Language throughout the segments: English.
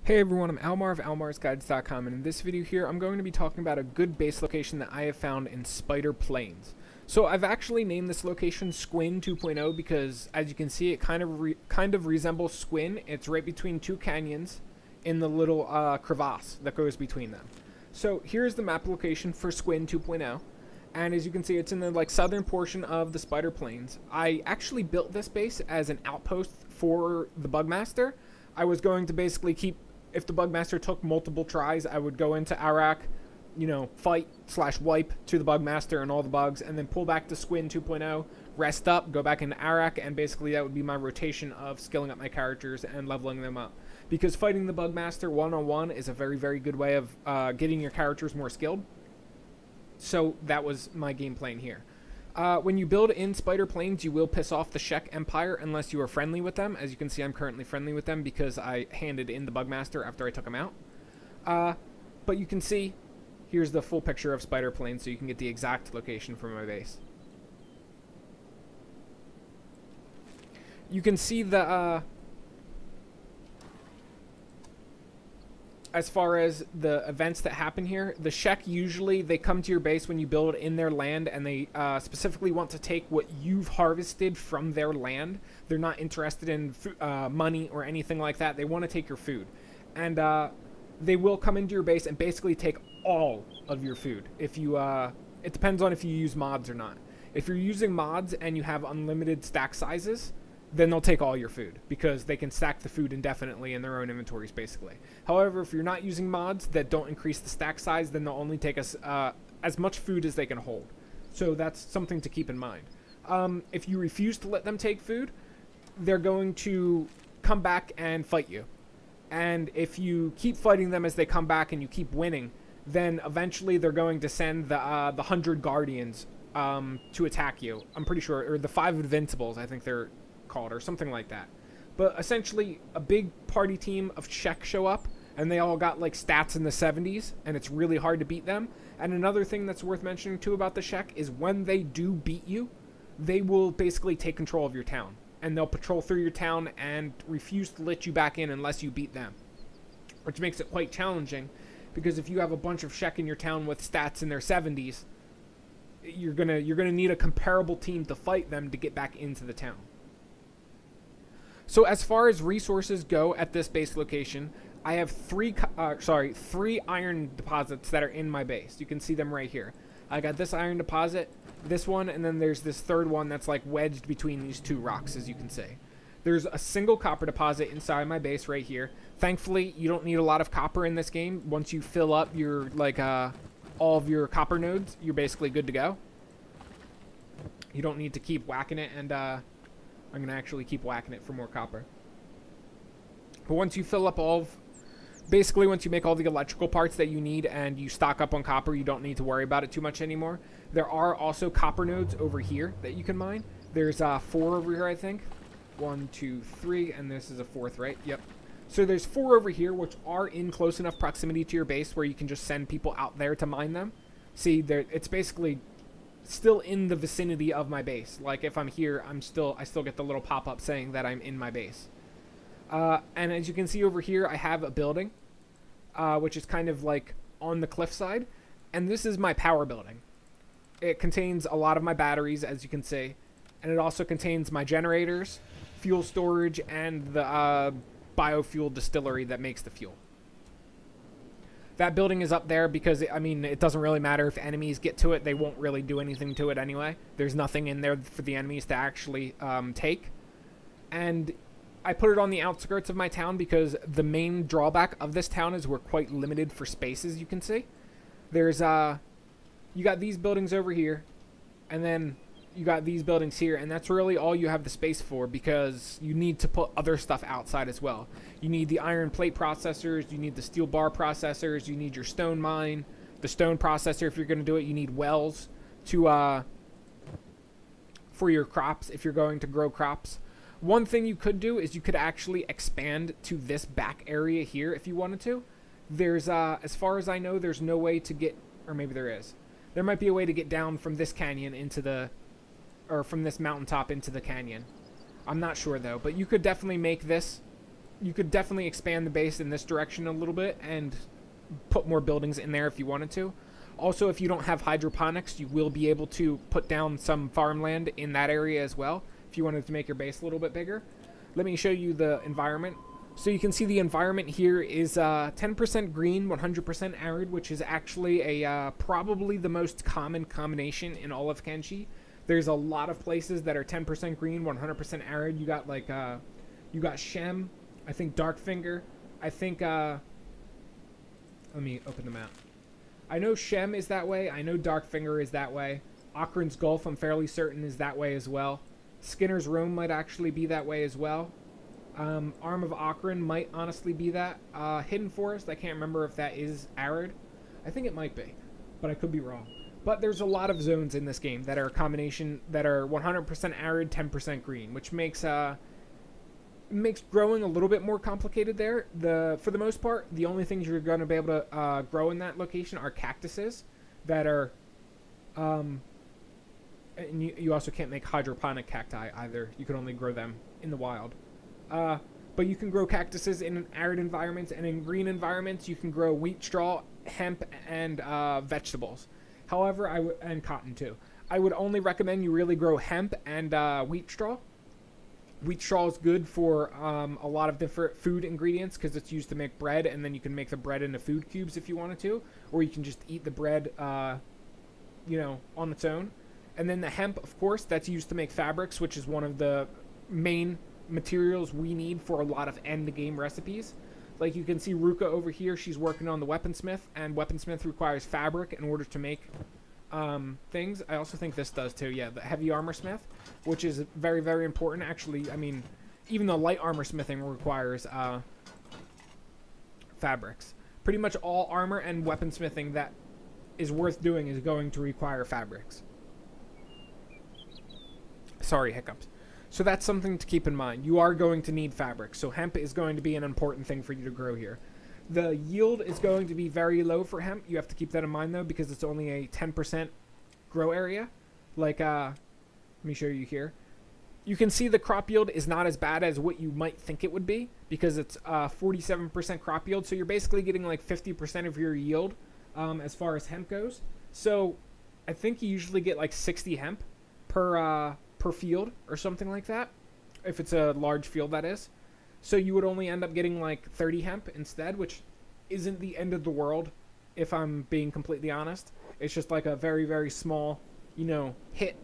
Hey everyone, I'm Almar of almarsguides.com, and in this video here I'm going to be talking about a good base location that I have found in Spider Plains. So I've actually named this location Squin 2.0 because, as you can see, it kind of resembles Squin. It's right between two canyons in the little crevasse that goes between them. So here's the map location for Squin 2.0, and as you can see, it's in the southern portion of the Spider Plains. I actually built this base as an outpost for the Bugmaster. I was going to basically keep, if the Bugmaster took multiple tries, I would go into Arak, fight/wipe to the Bugmaster and all the bugs, and then pull back to Squin 2.0, rest up, go back into Arak, and basically that would be my rotation of skilling up my characters and leveling them up. Because fighting the Bugmaster one-on-one is a very, very good way of getting your characters more skilled. So that was my game plan here. When you build in Spider Plains, you will piss off the Shek Empire unless you are friendly with them. As you can see, I'm currently friendly with them because I handed in the Bugmaster after I took him out. But you can see, here's the full picture of Spider Plains so you can get the exact location from my base. You can see the, as far as the events that happen here, the Shek usually, they come to your base when you build in their land, and they specifically want to take what you've harvested from their land. They're not interested in money or anything like that. They want to take your food. And they will come into your base and basically take all of your food. If you, it depends on if you use mods or not. If you're using mods and you have unlimited stack sizes, then they'll take all your food because they can stack the food indefinitely in their own inventories, basically. However, if you're not using mods that don't increase the stack size, then they'll only take as much food as they can hold. So that's something to keep in mind. If you refuse to let them take food, they're going to come back and fight you. And if you keep fighting them as they come back and you keep winning, then eventually they're going to send the 100 Guardians to attack you. I'm pretty sure, or the 5 Invincibles, I think they're called, or something like that. But essentially, a big party team of Shek show up, and they all got stats in the 70s, and it's really hard to beat them. And another thing that's worth mentioning too about the Shek is when they do beat you, they will basically take control of your town, and they'll patrol through your town and refuse to let you back in unless you beat them, which makes it quite challenging, because if you have a bunch of Shek in your town with stats in their 70s, you're gonna need a comparable team to fight them to get back into the town. So as far as resources go at this base location, I have three iron deposits that are in my base. You can see them right here. I got this iron deposit, this one, and then there's this third one that's wedged between these two rocks, as you can see. There's a single copper deposit inside my base right here. Thankfully, you don't need a lot of copper in this game. Once you fill up your all of your copper nodes, you're basically good to go. You don't need to keep whacking it, and I'm going to actually keep whacking it for more copper. But once you fill up basically once you make all the electrical parts that you need and you stock up on copper, you don't need to worry about it too much anymore. There are also copper nodes over here that you can mine. There's 4 over here, I think. 1, 2, 3, and this is a 4th, right? Yep. So there's 4 over here, which are in close enough proximity to your base where you can just send people out there to mine them. See, it's basically still in the vicinity of my base. If I'm here, I still get the little pop-up saying that I'm in my base. And as you can see over here, I have a building, which is kind of on the cliffside, and this is my power building. It contains a lot of my batteries, as you can see, and it also contains my generators, fuel storage, and the biofuel distillery that makes the fuel. That building is up there because, it doesn't really matter if enemies get to it. They won't really do anything to it anyway. There's nothing in there for the enemies to actually take. And I put it on the outskirts of my town because the main drawback of this town is we're quite limited for spaces, you can see. There's, you got these buildings over here, and then you got these buildings here, and that's really all you have the space for because you need to put other stuff outside as well. You need the iron plate processors, you need the steel bar processors, you need your stone mine, the stone processor if you're going to do it, you need wells to for your crops if you're going to grow crops. One thing you could do is you could actually expand to this back area here if you wanted to. There's as far as I know, there's no way to get, or maybe there is. There might be a way to get down from this canyon into the, or from this mountaintop into the canyon. I'm not sure though, but you could definitely make this you could definitely expand the base in this direction a little bit and put more buildings in there if you wanted to. Also, if you don't have hydroponics, you will be able to put down some farmland in that area as well if you wanted to make your base a little bit bigger. Let me show you the environment. So you can see the environment here is 10% green, 100% arid, which is actually a probably the most common combination in all of Kenshi. There's a lot of places that are 10% green, 100% arid. You got like you got Shem, I think Darkfinger, I think let me open the map. I know Shem is that way. I know Darkfinger is that way. Okran's Gulf, I'm fairly certain, is that way as well. Skinner's Room might actually be that way as well. Arm of Okran might honestly be that. Hidden Forest, I can't remember if that is arid. I think it might be, but I could be wrong. But there's a lot of zones in this game that are a combination that are 100% arid, 10% green, which makes growing a little bit more complicated there. For the most part, the only things you're going to be able to grow in that location are cactuses that are... and you also can't make hydroponic cacti either. You can only grow them in the wild. But you can grow cactuses in arid environments, and in green environments you can grow wheat straw, hemp, and vegetables. However, and cotton too. I would only recommend you really grow hemp and wheat straw. Wheat straw is good for a lot of different food ingredients because it's used to make bread, and then you can make the bread into food cubes if you wanted to, or you can just eat the bread, you know, on its own. And then the hemp, of course, that's used to make fabrics, which is one of the main materials we need for a lot of end-game recipes. Like you can see Ruka over here, she's working on the weaponsmith, and weaponsmith requires fabric in order to make things. I also think this does too, yeah, the heavy armor smith, which is very, very important. Actually, I mean, even the light armor smithing requires fabrics. Pretty much all armor and weaponsmithing that is worth doing is going to require fabrics. Sorry, hiccups. So that's something to keep in mind. You are going to need fabric, so hemp is going to be an important thing for you to grow here. The yield is going to be very low for hemp. You have to keep that in mind, though, because it's only a 10% grow area. Like, let me show you here. You can see the crop yield is not as bad as what you might think it would be, because it's 47% crop yield, so you're basically getting like 50% of your yield as far as hemp goes. So I think you usually get like 60 hemp per field or something like that, if it's a large field, that is. So you would only end up getting like 30 hemp instead, which isn't the end of the world, if I'm being completely honest. It's just like a very, very small, you know, hit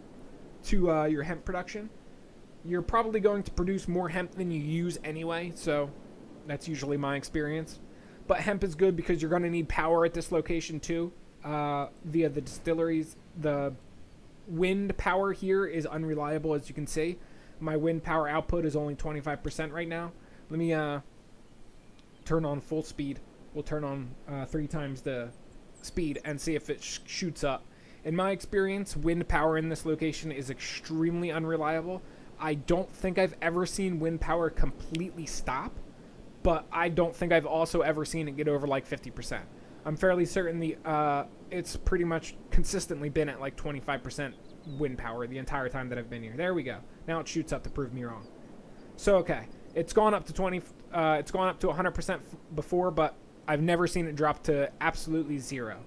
to your hemp production. You're probably going to produce more hemp than you use anyway, so that's usually my experience. But hemp is good because you're going to need power at this location too, via the distilleries. The wind power here is unreliable, as you can see. My wind power output is only 25% right now. Let me turn on full speed. We'll turn on 3 times the speed and see if it shoots up. In my experience, wind power in this location is extremely unreliable. I don't think I've ever seen wind power completely stop, but I don't think I've also ever seen it get over like 50%. I'm fairly certain it's pretty much consistently been at like 25% wind power the entire time that I've been here. There we go. Now it shoots up to prove me wrong. So okay, it's gone up to it's gone up to 100% before, but I've never seen it drop to absolutely 0.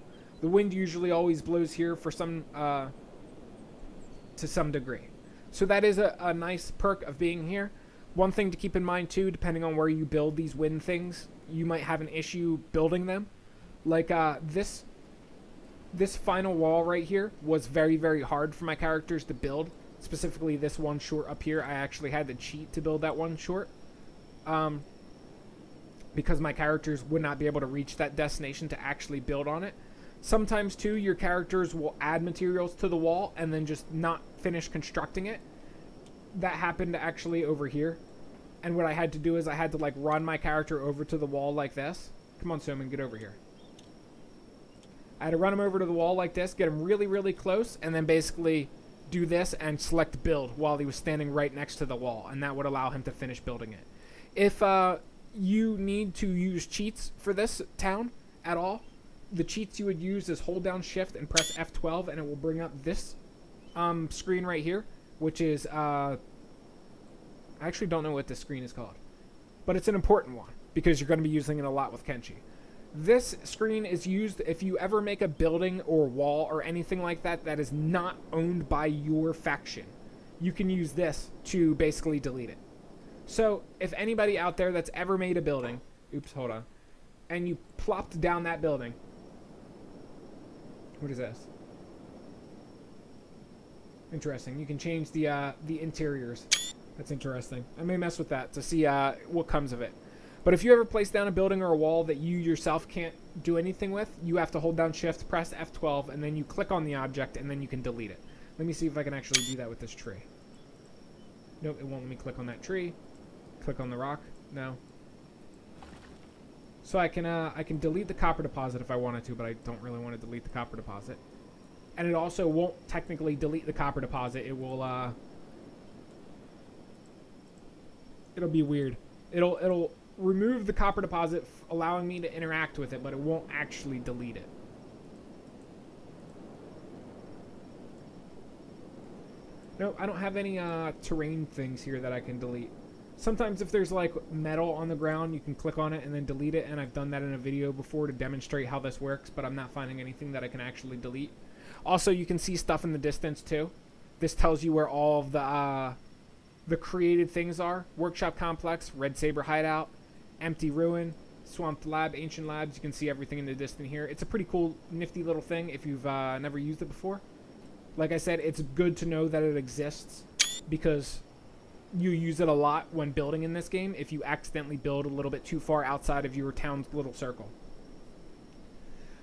The wind usually always blows here for some to some degree. So that is a nice perk of being here. One thing to keep in mind too, depending on where you build these wind things, you might have an issue building them. Like this final wall right here was very, very hard for my characters to build. Specifically this one short up here, I actually had to cheat to build that one short. Because my characters would not be able to reach that destination to actually build on it. Sometimes too, your characters will add materials to the wall and then just not finish constructing it. That happened actually over here. And what I had to do is I had to like run my character over to the wall like this. Come on, Soman, get over here. I had to run him over to the wall like this, get him really, really close, and then basically do this and select build while he was standing right next to the wall, and that would allow him to finish building it. If you need to use cheats for this town at all, the cheats you would use is hold down shift and press F12, and it will bring up this screen right here, which is I actually don't know what this screen is called. but it's an important one because you're going to be using it a lot with Kenshi. This screen is used if you ever make a building or wall or anything like that that is not owned by your faction. You can use this to basically delete it. So if anybody out there that's ever made a building, oops, hold on, and you plopped down that building, what is this? Interesting. You can change the interiors. That's interesting. I may mess with that to see what comes of it. But if you ever place down a building or a wall that you yourself can't do anything with, you have to hold down Shift, press F12, and then you click on the object, and then you can delete it. Let me see if I can actually do that with this tree. Nope, it won't let me click on that tree. Click on the rock. No. So I can delete the copper deposit if I wanted to, but I don't really want to delete the copper deposit. And it also won't technically delete the copper deposit. It will it'll be weird. It'll remove the copper deposit, allowing me to interact with it, but it won't actually delete it. Nope, I don't have any terrain things here that I can delete. Sometimes if there's like metal on the ground, you can click on it and then delete it, and I've done that in a video before to demonstrate how this works, but I'm not finding anything that I can actually delete. Also, you can see stuff in the distance too. This tells you where all of the created things are. Workshop Complex, Red Saber Hideout, Empty Ruin, Swamped Lab, Ancient Labs. You can see everything in the distance here. It's a pretty cool, nifty little thing if you've never used it before. Like I said, it's good to know that it exists because you use it a lot when building in this game if you accidentally build a little bit too far outside of your town's little circle.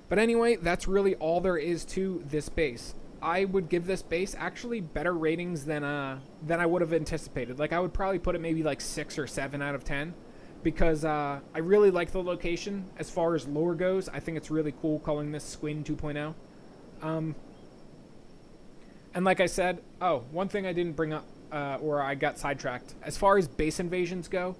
But anyway, that's really all there is to this base. I would give this base actually better ratings than I would have anticipated. Like, I would probably put it maybe like 6 or 7 out of 10 because I really like the location. As far as lore goes, I think it's really cool calling this Squin 2.0. And like I said, oh, one thing I didn't bring up, or I got sidetracked. As far as base invasions go,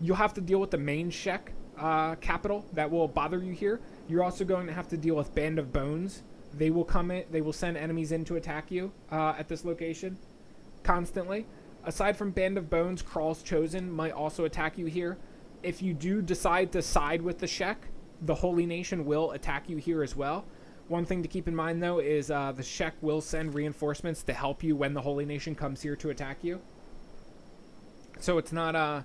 you'll have to deal with the main Shek capital that will bother you here. You're also going to have to deal with Band of Bones. They will come in, they will send enemies in to attack you at this location constantly. Aside from Band of Bones, Kral's Chosen might also attack you here. If you do decide to side with the Shek, the Holy Nation will attack you here as well. One thing to keep in mind, though, is the Shek will send reinforcements to help you when the Holy Nation comes here to attack you. So it's not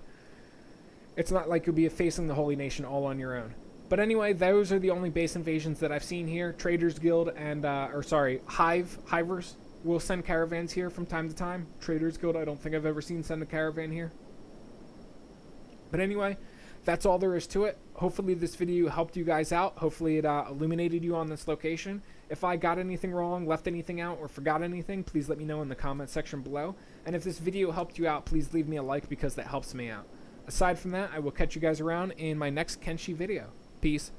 like you'll be facing the Holy Nation all on your own. But anyway, those are the only base invasions that I've seen here. Traders Guild and, Hivers will send caravans here from time to time. Traders Guild, I don't think I've ever seen send a caravan here. But anyway, that's all there is to it. Hopefully this video helped you guys out. Hopefully it illuminated you on this location. If I got anything wrong, left anything out, or forgot anything, please let me know in the comment section below. And if this video helped you out, please leave me a like because that helps me out. Aside from that, I will catch you guys around in my next Kenshi video. Peace.